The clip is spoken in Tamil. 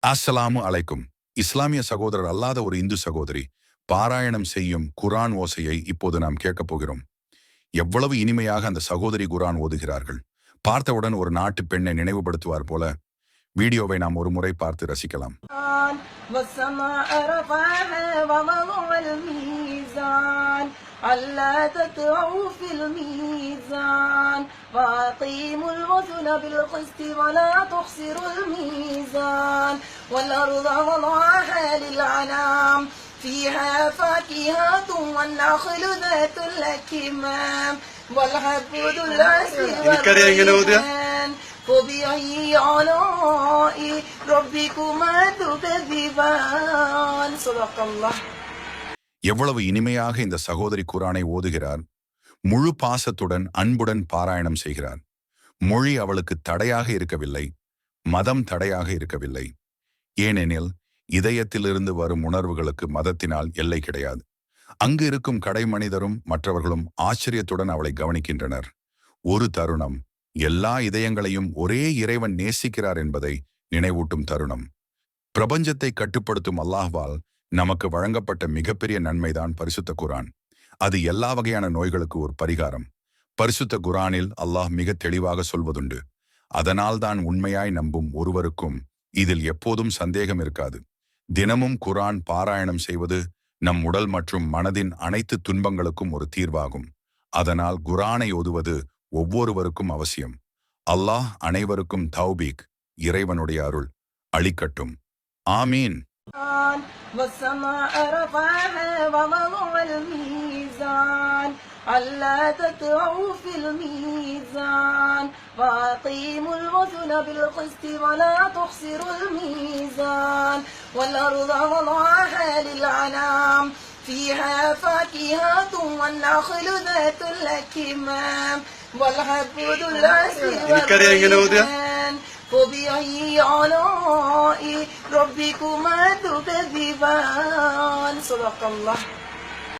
அஸ்ஸலாமு அலைக்கும். இஸ்லாமிய சகோதரர் அல்லாத ஒரு இந்து சகோதரி பாராயணம் செய்யும் குரான் ஓசையை இப்போது நாம் கேட்கப் போகிறோம். எவ்வளவு இனிமையாக அந்த சகோதரி குரான் ஓதுகிறார்கள். பார்த்தவுடன் ஒரு நாட்டு பெண்ணை நினைவுபடுத்துவார் போல வீடியோவை நாம் ஒரு முறை பார்த்து ரசிக்கலாம். ألا تطغوا في الميزان وأقيموا الوزن بالقسط ولا تخسروا الميزان والأرض وضعها للأنام فيها فاكهة والنخل ذات الأكمام والحب ذو العصف والريحان فبأي آلاء ربكما تكذبان صدق الله. எவ்வளவு இனிமையாக இந்த சகோதரி குரானை ஓதுகிறார். முழு பாசத்துடன் அன்புடன் பாராயணம் செய்கிறார். மொழி அவளுக்கு தடையாக இருக்கவில்லை, மதம் தடையாக இருக்கவில்லை. ஏனெனில் இதயத்திலிருந்து வரும் உணர்வுகளுக்கு மதத்தினால் எல்லை கிடையாது. அங்கு இருக்கும் கடை மனிதரும் மற்றவர்களும் ஆச்சரியத்துடன் அவளை கவனிக்கின்றனர். ஒரு தருணம் எல்லா இதயங்களையும் ஒரே இறைவன் நேசிக்கிறார் என்பதை நினைவூட்டும் தருணம். பிரபஞ்சத்தை கட்டுப்படுத்தும் அல்லாஹ்வால் நமக்கு வழங்கப்பட்ட மிகப்பெரிய நன்மைதான் பரிசுத்த குரான். அது எல்லா வகையான நோய்களுக்கு ஒரு பரிகாரம். பரிசுத்த குரானில் அல்லாஹ் மிக தெளிவாக சொல்வதுண்டு, அதனால்தான் உண்மையாய் நம்பும் ஒருவருக்கும் இதில் எப்போதும் சந்தேகம் இருக்காது. தினமும் குரான் பாராயணம் செய்வது நம் உடல் மற்றும் மனதின் அனைத்து துன்பங்களுக்கும் ஒரு தீர்வாகும். அதனால் குரானை ஓதுவது ஒவ்வொருவருக்கும் அவசியம். அல்லாஹ் அனைவருக்கும் தௌபீக், இறைவனுடைய அருள் அளிக்கட்டும். ஆமீன். والسماء رفعها ووضع الميزان ألا تطغوا في الميزان وأقيموا الوزن بالقسط ولا تخسروا الميزان والأرض وضعها للأنام فيها فاكهة والنخل ذات الأكمام والحب ذو العصف والريحان فبأي آلاء ربكما تكذبان صدق الله.